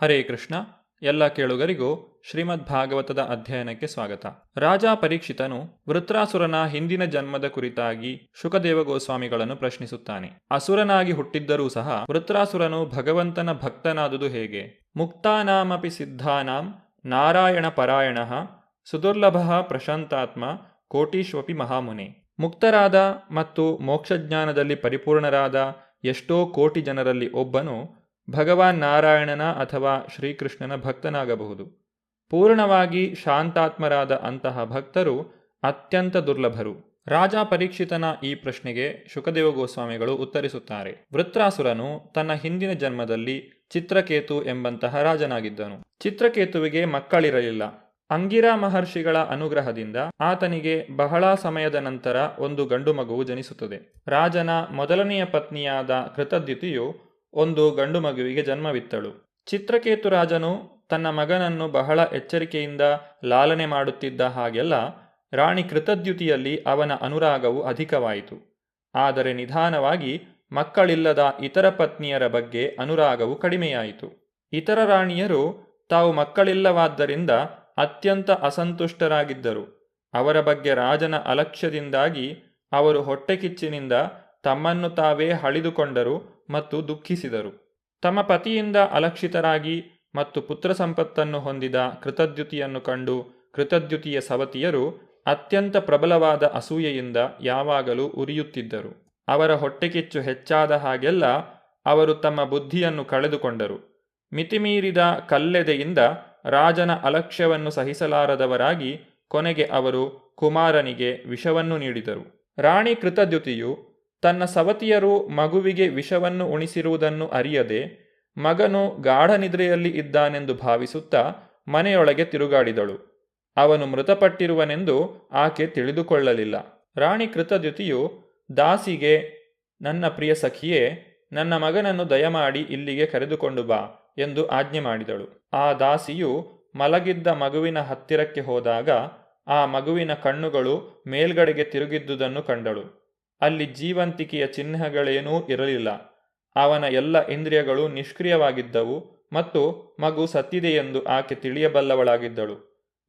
ಹರೇ ಕೃಷ್ಣ. ಎಲ್ಲ ಕೇಳುಗರಿಗೂ ಶ್ರೀಮದ್ ಭಾಗವತದ ಅಧ್ಯಯನಕ್ಕೆ ಸ್ವಾಗತ. ರಾಜ ಪರೀಕ್ಷಿತನು ವೃತ್ರಾಸುರನ ಹಿಂದಿನ ಜನ್ಮದ ಕುರಿತಾಗಿ ಶುಕದೇವ ಗೋಸ್ವಾಮಿಗಳನ್ನು ಪ್ರಶ್ನಿಸುತ್ತಾನೆ. ಅಸುರನಾಗಿ ಹುಟ್ಟಿದ್ದರೂ ಸಹ ವೃತ್ರಾಸುರನು ಭಗವಂತನ ಭಕ್ತನಾದುದು ಹೇಗೆ? ಮುಕ್ತಾನಾಮಪಿ ಸಿದ್ಧಾನಾಂ ನಾರಾಯಣ ಪರಾಯಣಃ ಸುದುರ್ಲಭ ಪ್ರಶಾಂತಾತ್ಮ ಕೋಟೀಶ್ವಪಿ ಮಹಾಮುನೆ. ಮುಕ್ತರಾದ ಮತ್ತು ಮೋಕ್ಷಜ್ಞಾನದಲ್ಲಿ ಪರಿಪೂರ್ಣರಾದ ಎಷ್ಟೋ ಕೋಟಿ ಜನರಲ್ಲಿ ಒಬ್ಬನು ಭಗವಾನ್ ನಾರಾಯಣನ ಅಥವಾ ಶ್ರೀಕೃಷ್ಣನ ಭಕ್ತನಾಗಬಹುದು. ಪೂರ್ಣವಾಗಿ ಶಾಂತಾತ್ಮರಾದ ಅಂತಹ ಭಕ್ತರು ಅತ್ಯಂತ ದುರ್ಲಭರು. ರಾಜ ಪರೀಕ್ಷಿತನ ಈ ಪ್ರಶ್ನೆಗೆ ಶುಕದೇವ ಗೋಸ್ವಾಮಿಗಳು ಉತ್ತರಿಸುತ್ತಾರೆ. ವೃತ್ರಾಸುರನು ತನ್ನ ಹಿಂದಿನ ಜನ್ಮದಲ್ಲಿ ಚಿತ್ರಕೇತು ಎಂಬಂತಹ ರಾಜನಾಗಿದ್ದನು. ಚಿತ್ರಕೇತುವಿಗೆ ಮಕ್ಕಳಿರಲಿಲ್ಲ. ಅಂಗಿರಾ ಮಹರ್ಷಿಗಳ ಅನುಗ್ರಹದಿಂದ ಆತನಿಗೆ ಬಹಳ ಸಮಯದ ನಂತರ ಒಂದು ಗಂಡು ಮಗುವು ಜನಿಸುತ್ತದೆ. ರಾಜನ ಮೊದಲನೆಯ ಪತ್ನಿಯಾದ ಕೃತದ್ಯುತಿಯು ಒಂದು ಗಂಡು ಮಗುವಿಗೆ ಜನ್ಮವಿತ್ತಳು. ಚಿತ್ರಕೇತು ರಾಜನು ತನ್ನ ಮಗನನ್ನು ಬಹಳ ಎಚ್ಚರಿಕೆಯಿಂದ ಲಾಲನೆ ಮಾಡುತ್ತಿದ್ದ ಹಾಗೆಲ್ಲ ರಾಣಿ ಕೃತದ್ಯುತಿಯಲ್ಲಿ ಅವನ ಅನುರಾಗವು ಅಧಿಕವಾಯಿತು. ಆದರೆ ನಿಧಾನವಾಗಿ ಮಕ್ಕಳಿಲ್ಲದ ಇತರ ಪತ್ನಿಯರ ಬಗ್ಗೆ ಅನುರಾಗವು ಕಡಿಮೆಯಾಯಿತು. ಇತರ ರಾಣಿಯರು ತಾವು ಮಕ್ಕಳಿಲ್ಲವಾದ್ದರಿಂದ ಅತ್ಯಂತ ಅಸಂತುಷ್ಟರಾಗಿದ್ದರು. ಅವರ ಬಗ್ಗೆ ರಾಜನ ಅಲಕ್ಷ್ಯದಿಂದಾಗಿ ಅವರು ಹೊಟ್ಟೆಕಿಚ್ಚಿನಿಂದ ತಮ್ಮನ್ನು ತಾವೇ ಹಳಿದುಕೊಂಡರು ಮತ್ತು ದುಃಖಿಸಿದರು. ತಮ್ಮ ಪತಿಯಿಂದ ಅಲಕ್ಷಿತರಾಗಿ ಮತ್ತು ಪುತ್ರ ಸಂಪತ್ತನ್ನು ಹೊಂದಿದ ಕೃತದ್ಯುತಿಯನ್ನು ಕಂಡು ಕೃತದ್ಯುತಿಯ ಸವತಿಯರು ಅತ್ಯಂತ ಪ್ರಬಲವಾದ ಅಸೂಯೆಯಿಂದ ಯಾವಾಗಲೂ ಉರಿಯುತ್ತಿದ್ದರು. ಅವರ ಹೊಟ್ಟೆಕಿಚ್ಚು ಹೆಚ್ಚಾದ ಹಾಗೆಲ್ಲ ಅವರು ತಮ್ಮ ಬುದ್ಧಿಯನ್ನು ಕಳೆದುಕೊಂಡರು. ಮಿತಿಮೀರಿದ ಕಲ್ಲೆದೆಯಿಂದ ರಾಜನ ಅಲಕ್ಷ್ಯವನ್ನು ಸಹಿಸಲಾರದವರಾಗಿ ಕೊನೆಗೆ ಅವರು ಕುಮಾರನಿಗೆ ವಿಷವನ್ನು ನೀಡಿದರು. ರಾಣಿ ಕೃತದ್ಯುತಿಯು ತನ್ನ ಸವತಿಯರು ಮಗುವಿಗೆ ವಿಷವನ್ನು ಉಣಿಸಿರುವುದನ್ನು ಅರಿಯದೆ ಮಗನು ಗಾಢನಿದ್ರೆಯಲ್ಲಿ ಇದ್ದಾನೆಂದು ಭಾವಿಸುತ್ತಾ ಮನೆಯೊಳಗೆ ತಿರುಗಾಡಿದಳು. ಅವನು ಮೃತಪಟ್ಟಿರುವನೆಂದು ಆಕೆ ತಿಳಿದುಕೊಳ್ಳಲಿಲ್ಲ. ರಾಣಿ ಕೃತದ್ಯುತಿಯು ದಾಸಿಗೆ, ನನ್ನ ಪ್ರಿಯ ಸಖಿಯೇ, ನನ್ನ ಮಗನನ್ನು ದಯಮಾಡಿ ಇಲ್ಲಿಗೆ ಕರೆದುಕೊಂಡು ಬಾ ಎಂದು ಆಜ್ಞೆ ಮಾಡಿದಳು. ಆ ದಾಸಿಯು ಮಲಗಿದ್ದ ಮಗುವಿನ ಹತ್ತಿರಕ್ಕೆ ಹೋದಾಗ ಆ ಮಗುವಿನ ಕಣ್ಣುಗಳು ಮೇಲ್ಗಡೆಗೆ ತಿರುಗಿದ್ದುದನ್ನು ಕಂಡಳು. ಅಲ್ಲಿ ಜೀವಂತಿಕೆಯ ಚಿಹ್ನೆಗಳೇನೂ ಇರಲಿಲ್ಲ. ಅವನ ಎಲ್ಲ ಇಂದ್ರಿಯಗಳು ನಿಷ್ಕ್ರಿಯವಾಗಿದ್ದವು ಮತ್ತು ಮಗು ಸತ್ತಿದೆಯೆಂದು ಆಕೆ ತಿಳಿಯಬಲ್ಲವಳಾಗಿದ್ದಳು.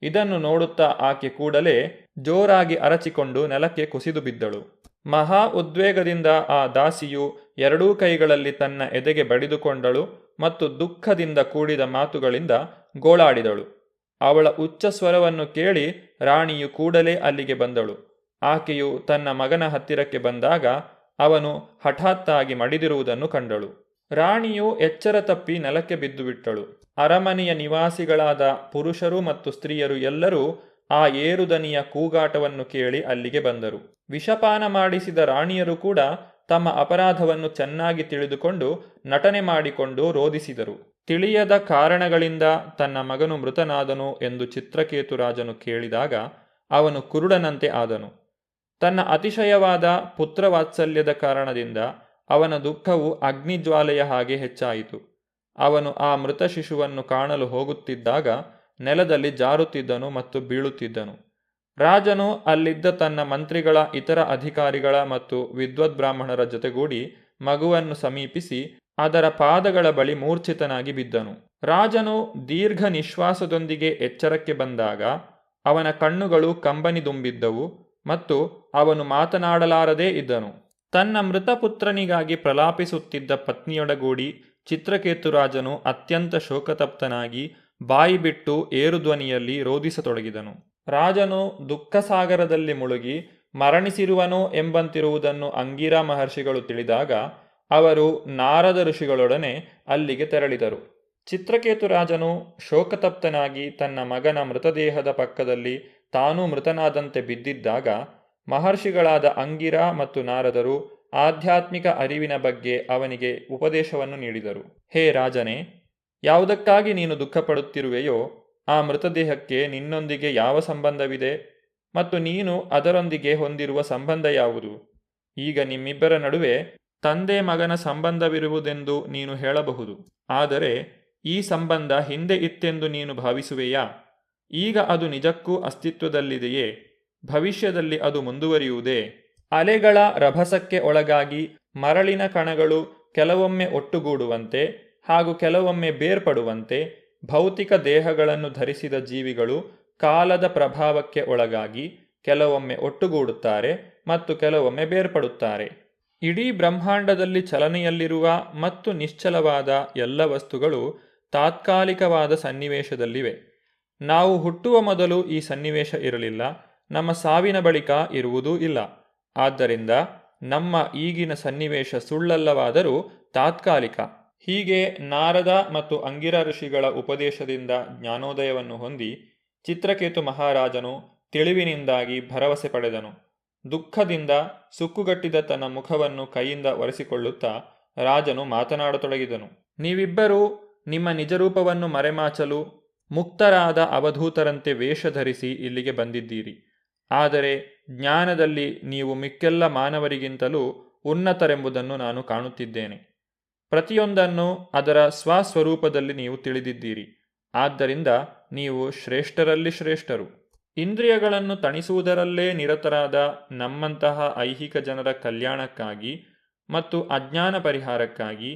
ಇದನ್ನು ನೋಡುತ್ತಾ ಆಕೆ ಕೂಡಲೇ ಜೋರಾಗಿ ಅರಚಿಕೊಂಡು ನೆಲಕ್ಕೆ ಕುಸಿದು ಬಿದ್ದಳು. ಮಹಾ ಉದ್ವೇಗದಿಂದ ಆ ದಾಸಿಯು ಎರಡೂ ಕೈಗಳಲ್ಲಿ ತನ್ನ ಎದೆಗೆ ಬಡಿದುಕೊಂಡಳು ಮತ್ತು ದುಃಖದಿಂದ ಕೂಡಿದ ಮಾತುಗಳಿಂದ ಗೋಳಾಡಿದಳು. ಅವಳ ಉಚ್ಚ ಸ್ವರವನ್ನು ಕೇಳಿ ರಾಣಿಯು ಕೂಡಲೇ ಅಲ್ಲಿಗೆ ಬಂದಳು. ಆಕೆಯು ತನ್ನ ಮಗನ ಹತ್ತಿರಕ್ಕೆ ಬಂದಾಗ ಅವನು ಹಠಾತ್ತಾಗಿ ಮಡಿದಿರುವುದನ್ನು ಕಂಡಳು. ರಾಣಿಯು ಎಚ್ಚರ ತಪ್ಪಿ ನೆಲಕ್ಕೆ ಬಿದ್ದುಬಿಟ್ಟಳು. ಅರಮನೆಯ ನಿವಾಸಿಗಳಾದ ಪುರುಷರು ಮತ್ತು ಸ್ತ್ರೀಯರು ಎಲ್ಲರೂ ಆ ಏರುದನಿಯ ಕೂಗಾಟವನ್ನು ಕೇಳಿ ಅಲ್ಲಿಗೆ ಬಂದರು. ವಿಷಪಾನ ಮಾಡಿಸಿದ ರಾಣಿಯರು ಕೂಡ ತಮ್ಮ ಅಪರಾಧವನ್ನು ಚೆನ್ನಾಗಿ ತಿಳಿದುಕೊಂಡು ನಟನೆ ಮಾಡಿಕೊಂಡು ರೋಧಿಸಿದರು. ತಿಳಿಯದ ಕಾರಣಗಳಿಂದ ತನ್ನ ಮಗನು ಮೃತನಾದನು ಎಂದು ಚಿತ್ರಕೇತು ರಾಜನು ಕೇಳಿದಾಗ ಅವನು ಕುರುಡನಂತೆ ಆದನು. ತನ್ನ ಅತಿಶಯವಾದ ಪುತ್ರವಾತ್ಸಲ್ಯದ ಕಾರಣದಿಂದ ಅವನ ದುಃಖವು ಅಗ್ನಿಜ್ವಾಲೆಯ ಹಾಗೆ ಹೆಚ್ಚಾಯಿತು. ಅವನು ಆ ಮೃತ ಶಿಶುವನ್ನು ಕಾಣಲು ಹೋಗುತ್ತಿದ್ದಾಗ ನೆಲದಲ್ಲಿ ಜಾರುತ್ತಿದ್ದನು ಮತ್ತು ಬೀಳುತ್ತಿದ್ದನು. ರಾಜನು ಅಲ್ಲಿದ್ದ ತನ್ನ ಮಂತ್ರಿಗಳ, ಇತರ ಅಧಿಕಾರಿಗಳ ಮತ್ತು ವಿದ್ವದ್ಬ್ರಾಹ್ಮಣರ ಜೊತೆಗೂಡಿ ಮಗುವನ್ನು ಸಮೀಪಿಸಿ ಅದರ ಪಾದಗಳ ಬಳಿ ಮೂರ್ಛಿತನಾಗಿ ಬಿದ್ದನು. ರಾಜನು ದೀರ್ಘ ನಿಶ್ವಾಸದೊಂದಿಗೆ ಎಚ್ಚರಕ್ಕೆ ಬಂದಾಗ ಅವನ ಕಣ್ಣುಗಳು ಕಂಬನಿದುಂಬಿದ್ದವು ಮತ್ತು ಅವನು ಮಾತನಾಡಲಾರದೇ ಇದ್ದನು. ತನ್ನ ಮೃತ ಪುತ್ರನಿಗಾಗಿ ಪ್ರಲಾಪಿಸುತ್ತಿದ್ದ ಪತ್ನಿಯೊಡಗೂಡಿ ಚಿತ್ರಕೇತು ರಾಜನು ಅತ್ಯಂತ ಶೋಕತಪ್ತನಾಗಿ ಬಾಯಿ ಬಿಟ್ಟು ಏರುಧ್ವನಿಯಲ್ಲಿ ರೋಧಿಸತೊಡಗಿದನು. ರಾಜನು ದುಃಖಸಾಗರದಲ್ಲಿ ಮುಳುಗಿ ಮರಣಿಸಿರುವನೋ ಎಂಬಂತಿರುವುದನ್ನು ಅಂಗಿರಾ ಮಹರ್ಷಿಗಳು ತಿಳಿದಾಗ ಅವರು ನಾರದ ಋಷಿಗಳೊಡನೆ ಅಲ್ಲಿಗೆ ತೆರಳಿದರು. ಚಿತ್ರಕೇತು ರಾಜನು ಶೋಕತಪ್ತನಾಗಿ ತನ್ನ ಮಗನ ಮೃತದೇಹದ ಪಕ್ಕದಲ್ಲಿ ತಾನೂ ಮೃತನಾದಂತೆ ಬಿದ್ದಿದ್ದಾಗ ಮಹರ್ಷಿಗಳಾದ ಅಂಗಿರಾ ಮತ್ತು ನಾರದರು ಆಧ್ಯಾತ್ಮಿಕ ಅರಿವಿನ ಬಗ್ಗೆ ಅವನಿಗೆ ಉಪದೇಶವನ್ನು ನೀಡಿದರು. ಹೇ ರಾಜನೇ, ಯಾವುದಕ್ಕಾಗಿ ನೀನು ದುಃಖಪಡುತ್ತಿರುವೆಯೋ ಆ ಮೃತದೇಹಕ್ಕೆ ನಿನ್ನೊಂದಿಗೆ ಯಾವ ಸಂಬಂಧವಿದೆ ಮತ್ತು ನೀನು ಅದರೊಂದಿಗೆ ಹೊಂದಿರುವ ಸಂಬಂಧ ಯಾವುದು? ಈಗ ನಿಮ್ಮಿಬ್ಬರ ನಡುವೆ ತಂದೆ ಮಗನ ಸಂಬಂಧವಿರುವುದೆಂದು ನೀನು ಹೇಳಬಹುದು. ಆದರೆ ಈ ಸಂಬಂಧ ಹಿಂದೆ ಇತ್ತೆಂದು ನೀನು ಭಾವಿಸುವೆಯಾ? ಈಗ ಅದು ನಿಜಕ್ಕೂ ಅಸ್ತಿತ್ವದಲ್ಲಿದೆಯೇ? ಭವಿಷ್ಯದಲ್ಲಿ ಅದು ಮುಂದುವರಿಯುವುದೇ? ಅಲೆಗಳ ರಭಸಕ್ಕೆ ಒಳಗಾಗಿ ಮರಳಿನ ಕಣಗಳು ಕೆಲವೊಮ್ಮೆ ಒಟ್ಟುಗೂಡುವಂತೆ ಹಾಗೂ ಕೆಲವೊಮ್ಮೆ ಬೇರ್ಪಡುವಂತೆ ಭೌತಿಕ ದೇಹಗಳನ್ನು ಧರಿಸಿದ ಜೀವಿಗಳು ಕಾಲದ ಪ್ರಭಾವಕ್ಕೆ ಒಳಗಾಗಿ ಕೆಲವೊಮ್ಮೆ ಒಟ್ಟುಗೂಡುತ್ತಾರೆ ಮತ್ತು ಕೆಲವೊಮ್ಮೆ ಬೇರ್ಪಡುತ್ತಾರೆ. ಇಡೀ ಬ್ರಹ್ಮಾಂಡದಲ್ಲಿ ಚಲನೆಯಲ್ಲಿರುವ ಮತ್ತು ನಿಶ್ಚಲವಾದ ಎಲ್ಲ ವಸ್ತುಗಳು ತಾತ್ಕಾಲಿಕವಾದ ಸನ್ನಿವೇಶದಲ್ಲಿವೆ. ನಾವು ಹುಟ್ಟುವ ಮೊದಲು ಈ ಸನ್ನಿವೇಶ ಇರಲಿಲ್ಲ, ನಮ್ಮ ಸಾವಿನ ಬಳಿಕ ಇರುವುದೂ ಇಲ್ಲ. ಆದ್ದರಿಂದ ನಮ್ಮ ಈಗಿನ ಸನ್ನಿವೇಶ ಸುಳ್ಳಲ್ಲವಾದರೂ ತಾತ್ಕಾಲಿಕ. ಹೀಗೆ ನಾರದ ಮತ್ತು ಅಂಗಿರ ಋಷಿಗಳ ಉಪದೇಶದಿಂದ ಜ್ಞಾನೋದಯವನ್ನು ಹೊಂದಿ ಚಿತ್ರಕೇತು ಮಹಾರಾಜನು ತಿಳಿವಿನಿಂದಾಗಿ ಭರವಸೆ ಪಡೆದನು. ದುಃಖದಿಂದ ಸುಕ್ಕುಗಟ್ಟಿದ ತನ್ನ ಮುಖವನ್ನು ಕೈಯಿಂದ ಒರೆಸಿಕೊಳ್ಳುತ್ತಾ ರಾಜನು ಮಾತನಾಡತೊಡಗಿದನು. ನೀವಿಬ್ಬರೂ ನಿಮ್ಮ ನಿಜರೂಪವನ್ನು ಮರೆಮಾಚಲು ಮುಕ್ತರಾದ ಅವಧೂತರಂತೆ ವೇಷ ಧರಿಸಿ ಇಲ್ಲಿಗೆ ಬಂದಿದ್ದೀರಿ. ಆದರೆ ಜ್ಞಾನದಲ್ಲಿ ನೀವು ಮಿಕ್ಕೆಲ್ಲ ಮಾನವರಿಗಿಂತಲೂ ಉನ್ನತರೆಂಬುದನ್ನು ನಾನು ಕಾಣುತ್ತಿದ್ದೇನೆ. ಪ್ರತಿಯೊಂದನ್ನು ಅದರ ಸ್ವಸ್ವರೂಪದಲ್ಲಿ ನೀವು ತಿಳಿದಿದ್ದೀರಿ. ಆದ್ದರಿಂದ ನೀವು ಶ್ರೇಷ್ಠರಲ್ಲಿ ಶ್ರೇಷ್ಠರು. ಇಂದ್ರಿಯಗಳನ್ನು ತಣಿಸುವುದರಲ್ಲೇ ನಿರತರಾದ ನಮ್ಮಂತಹ ಐಹಿಕ ಜನರ ಕಲ್ಯಾಣಕ್ಕಾಗಿ ಮತ್ತು ಅಜ್ಞಾನ ಪರಿಹಾರಕ್ಕಾಗಿ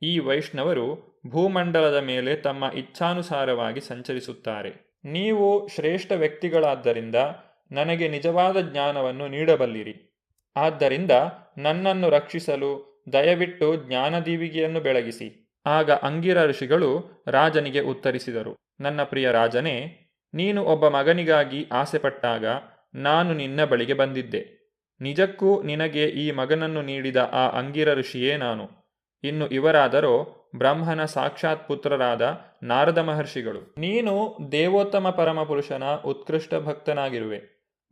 ಈ ವೈಷ್ಣವರು ಭೂಮಂಡಲದ ಮೇಲೆ ತಮ್ಮ ಇಚ್ಛಾನುಸಾರವಾಗಿ ಸಂಚರಿಸುತ್ತಾರೆ. ನೀವು ಶ್ರೇಷ್ಠ ವ್ಯಕ್ತಿಗಳಾದ್ದರಿಂದ ನನಗೆ ನಿಜವಾದ ಜ್ಞಾನವನ್ನು ನೀಡಬಲ್ಲಿರಿ. ಆದ್ದರಿಂದ ನನ್ನನ್ನು ರಕ್ಷಿಸಲು ದಯವಿಟ್ಟು ಜ್ಞಾನದೀವಿಗೆಯನ್ನು ಬೆಳಗಿಸಿ. ಆಗ ಅಂಗಿರ ಋಷಿಗಳು ರಾಜನಿಗೆ ಉತ್ತರಿಸಿದರು. ನನ್ನ ಪ್ರಿಯ ರಾಜನೇ, ನೀನು ಒಬ್ಬ ಮಗನಿಗಾಗಿ ಆಸೆಪಟ್ಟಾಗ ನಾನು ನಿನ್ನ ಬಳಿಗೆ ಬಂದಿದ್ದೆ. ನಿಜಕ್ಕೂ ನಿನಗೆ ಈ ಮಗನನ್ನು ನೀಡಿದ ಆ ಅಂಗಿರ ಋಷಿಯೇ ನಾನು. ಇನ್ನು ಇವರಾದರೋ ಬ್ರಹ್ಮನ ಸಾಕ್ಷಾತ್ ಪುತ್ರರಾದ ನಾರದ ಮಹರ್ಷಿಗಳು. ನೀನು ದೇವೋತ್ತಮ ಪರಮಪುರುಷನ ಉತ್ಕೃಷ್ಟ ಭಕ್ತನಾಗಿರುವೆ.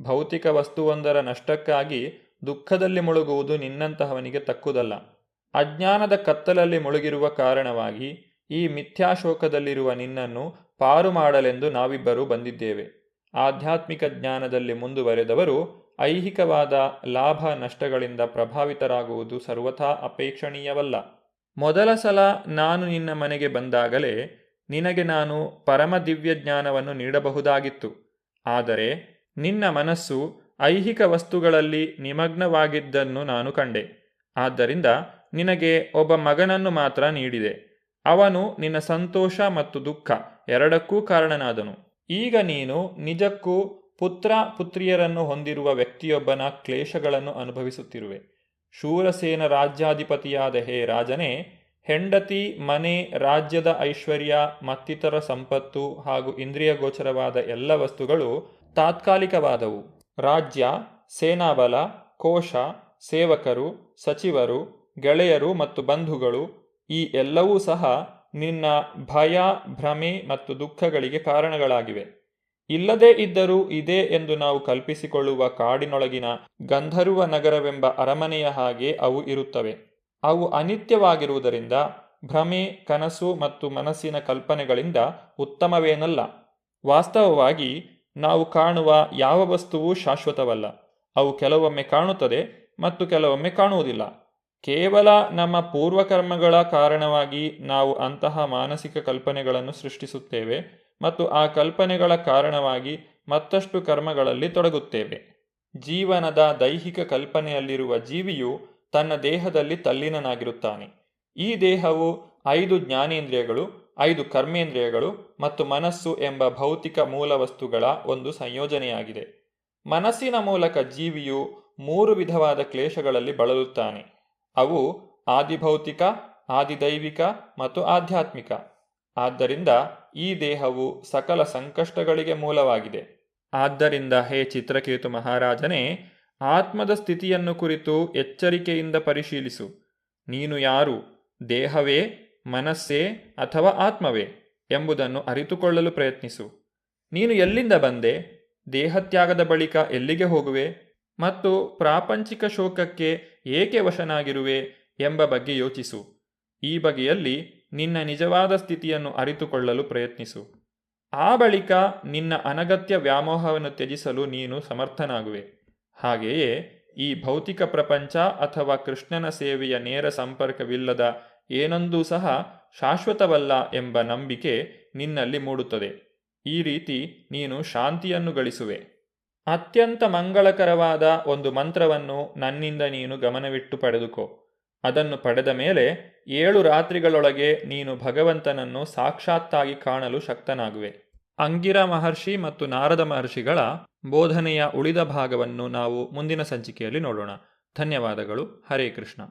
ಭೌತಿಕ ವಸ್ತುವೊಂದರ ನಷ್ಟಕ್ಕಾಗಿ ದುಃಖದಲ್ಲಿ ಮುಳುಗುವುದು ನಿನ್ನಂತಹವನಿಗೆ ತಕ್ಕುದಲ್ಲ. ಅಜ್ಞಾನದ ಕತ್ತಲಲ್ಲಿ ಮುಳುಗಿರುವ ಕಾರಣವಾಗಿ ಈ ಮಿಥ್ಯಾಶೋಕದಲ್ಲಿರುವ ನಿನ್ನನ್ನು ಪಾರು ಮಾಡಲೆಂದು ನಾವಿಬ್ಬರೂ ಬಂದಿದ್ದೇವೆ. ಆಧ್ಯಾತ್ಮಿಕ ಜ್ಞಾನದಲ್ಲಿ ಮುಂದುವರೆದವರು ಐಹಿಕವಾದ ಲಾಭ ನಷ್ಟಗಳಿಂದ ಪ್ರಭಾವಿತರಾಗುವುದು ಸರ್ವಥಾ ಅಪೇಕ್ಷಣೀಯವಲ್ಲ. ಮೊದಲ ಸಲ ನಾನು ನಿನ್ನ ಮನೆಗೆ ಬಂದಾಗಲೇ ನಿನಗೆ ನಾನು ಪರಮ ದಿವ್ಯ ಜ್ಞಾನವನ್ನು ನೀಡಬಹುದಾಗಿತ್ತು. ಆದರೆ ನಿನ್ನ ಮನಸ್ಸು ಐಹಿಕ ವಸ್ತುಗಳಲ್ಲಿ ನಿಮಗ್ನವಾಗಿದ್ದನ್ನು ನಾನು ಕಂಡೆ. ಆದ್ದರಿಂದ ನಿನಗೆ ಒಬ್ಬ ಮಗನನ್ನು ಮಾತ್ರ ನೀಡಿದೆ. ಅವನು ನಿನ್ನ ಸಂತೋಷ ಮತ್ತು ದುಃಖ ಎರಡಕ್ಕೂ ಕಾರಣನಾದನು. ಈಗ ನೀನು ನಿಜಕ್ಕೂ ಪುತ್ರ ಪುತ್ರಿಯರನ್ನು ಹೊಂದಿರುವ ವ್ಯಕ್ತಿಯೊಬ್ಬನ ಕ್ಲೇಶಗಳನ್ನು ಅನುಭವಿಸುತ್ತಿರುವೆ. ಶೂರಸೇನ ರಾಜ್ಯಾಧಿಪತಿಯಾದ ಹೇ ರಾಜನೇ, ಹೆಂಡತಿ, ಮನೆ, ರಾಜ್ಯದ ಐಶ್ವರ್ಯ ಮತ್ತಿತರ ಸಂಪತ್ತು ಹಾಗೂ ಇಂದ್ರಿಯ ಗೋಚರವಾದ ಎಲ್ಲ ವಸ್ತುಗಳು ತಾತ್ಕಾಲಿಕವಾದವು. ರಾಜ್ಯ, ಸೇನಾಬಲ, ಕೋಶ, ಸೇವಕರು, ಸಚಿವರು, ಗೆಳೆಯರು ಮತ್ತು ಬಂಧುಗಳು ಈ ಎಲ್ಲವೂ ಸಹ ನಿನ್ನ ಭಯ, ಭ್ರಮೆ ಮತ್ತು ದುಃಖಗಳಿಗೆ ಕಾರಣಗಳಾಗಿವೆ. ಇಲ್ಲದೇ ಇದ್ದರೂ ಇದೆ ಎಂದು ನಾವು ಕಲ್ಪಿಸಿಕೊಳ್ಳುವ ಕಾಡಿನೊಳಗಿನ ಗಂಧರ್ವ ನಗರವೆಂಬ ಅರಮನೆಯ ಹಾಗೆ ಅವು ಇರುತ್ತವೆ. ಅವು ಅನಿತ್ಯವಾಗಿರುವುದರಿಂದ ಭ್ರಮೆ, ಕನಸು ಮತ್ತು ಮನಸ್ಸಿನ ಕಲ್ಪನೆಗಳಿಂದ ಉತ್ತಮವೇನಲ್ಲ. ವಾಸ್ತವವಾಗಿ ನಾವು ಕಾಣುವ ಯಾವ ವಸ್ತುವೂ ಶಾಶ್ವತವಲ್ಲ. ಅವು ಕೆಲವೊಮ್ಮೆ ಕಾಣುತ್ತದೆ ಮತ್ತು ಕೆಲವೊಮ್ಮೆ ಕಾಣುವುದಿಲ್ಲ. ಕೇವಲ ನಮ್ಮ ಪೂರ್ವಕರ್ಮಗಳ ಕಾರಣವಾಗಿ ನಾವು ಅಂತಹ ಮಾನಸಿಕ ಕಲ್ಪನೆಗಳನ್ನು ಸೃಷ್ಟಿಸುತ್ತೇವೆ ಮತ್ತು ಆ ಕಲ್ಪನೆಗಳ ಕಾರಣವಾಗಿ ಮತ್ತಷ್ಟು ಕರ್ಮಗಳಲ್ಲಿ ತೊಡಗುತ್ತೇವೆ. ಜೀವನದ ದೈಹಿಕ ಕಲ್ಪನೆಯಲ್ಲಿರುವ ಜೀವಿಯು ತನ್ನ ದೇಹದಲ್ಲಿ ತಲ್ಲೀನನಾಗಿರುತ್ತಾನೆ. ಈ ದೇಹವು 5 ಜ್ಞಾನೇಂದ್ರಿಯಗಳು, 5 ಕರ್ಮೇಂದ್ರಿಯಗಳು ಮತ್ತು ಮನಸ್ಸು ಎಂಬ ಭೌತಿಕ ಮೂಲ ವಸ್ತುಗಳ ಒಂದು ಸಂಯೋಜನೆಯಾಗಿದೆ. ಮನಸ್ಸಿನ ಮೂಲಕ ಜೀವಿಯು 3 ವಿಧವಾದ ಕ್ಲೇಶಗಳಲ್ಲಿ ಬಳಲುತ್ತಾನೆ. ಅವು ಆದಿಭೌತಿಕ, ಆದಿದೈವಿಕ ಮತ್ತು ಆಧ್ಯಾತ್ಮಿಕ. ಆದ್ದರಿಂದ ಈ ದೇಹವು ಸಕಲ ಸಂಕಷ್ಟಗಳಿಗೆ ಮೂಲವಾಗಿದೆ. ಆದ್ದರಿಂದ ಹೇ ಚಿತ್ರಕೇತು ಮಹಾರಾಜನೇ, ಆತ್ಮದ ಸ್ಥಿತಿಯನ್ನು ಕುರಿತು ಎಚ್ಚರಿಕೆಯಿಂದ ಪರಿಶೀಲಿಸು. ನೀನು ಯಾರು? ದೇಹವೇ, ಮನಸ್ಸೇ ಅಥವಾ ಆತ್ಮವೇ ಎಂಬುದನ್ನು ಅರಿತುಕೊಳ್ಳಲು ಪ್ರಯತ್ನಿಸು. ನೀನು ಎಲ್ಲಿಂದ ಬಂದೆ? ದೇಹತ್ಯಾಗದ ಬಳಿಕ ಎಲ್ಲಿಗೆ ಹೋಗುವೆ? ಮತ್ತು ಪ್ರಾಪಂಚಿಕ ಶೋಕಕ್ಕೆ ಏಕೆ ವಶನಾಗಿರುವೆ ಎಂಬ ಬಗ್ಗೆ ಯೋಚಿಸು. ಈ ಬಗೆಯಲ್ಲಿ ನಿನ್ನ ನಿಜವಾದ ಸ್ಥಿತಿಯನ್ನು ಅರಿತುಕೊಳ್ಳಲು ಪ್ರಯತ್ನಿಸು. ಆ ಬಳಿಕ ನಿನ್ನ ಅನಗತ್ಯ ವ್ಯಾಮೋಹವನ್ನು ತ್ಯಜಿಸಲು ನೀನು ಸಮರ್ಥನಾಗುವೆ. ಹಾಗೆಯೇ ಈ ಭೌತಿಕ ಪ್ರಪಂಚ ಅಥವಾ ಕೃಷ್ಣನ ಸೇವೆಯ ನೇರ ಸಂಪರ್ಕವಿಲ್ಲದ ಏನೊಂದೂ ಸಹ ಶಾಶ್ವತವಲ್ಲ ಎಂಬ ನಂಬಿಕೆ ನಿನ್ನಲ್ಲಿ ಮೂಡುತ್ತದೆ. ಈ ರೀತಿ ನೀನು ಶಾಂತಿಯನ್ನು ಗಳಿಸುವೆ. ಅತ್ಯಂತ ಮಂಗಳಕರವಾದ ಒಂದು ಮಂತ್ರವನ್ನು ನನ್ನಿಂದ ನೀನು ಗಮನವಿಟ್ಟು ಪಡೆದುಕೋ. ಅದನ್ನು ಪಡೆದ ಮೇಲೆ 7 ರಾತ್ರಿಗಳೊಳಗೆ ನೀನು ಭಗವಂತನನ್ನು ಸಾಕ್ಷಾತ್ತಾಗಿ ಕಾಣಲು ಶಕ್ತನಾಗುವೆ. ಅಂಗಿರ ಮಹರ್ಷಿ ಮತ್ತು ನಾರದ ಮಹರ್ಷಿಗಳ ಬೋಧನೆಯ ಉಳಿದ ಭಾಗವನ್ನು ನಾವು ಮುಂದಿನ ಸಂಚಿಕೆಯಲ್ಲಿ ನೋಡೋಣ. ಧನ್ಯವಾದಗಳು. ಹರೇ ಕೃಷ್ಣ.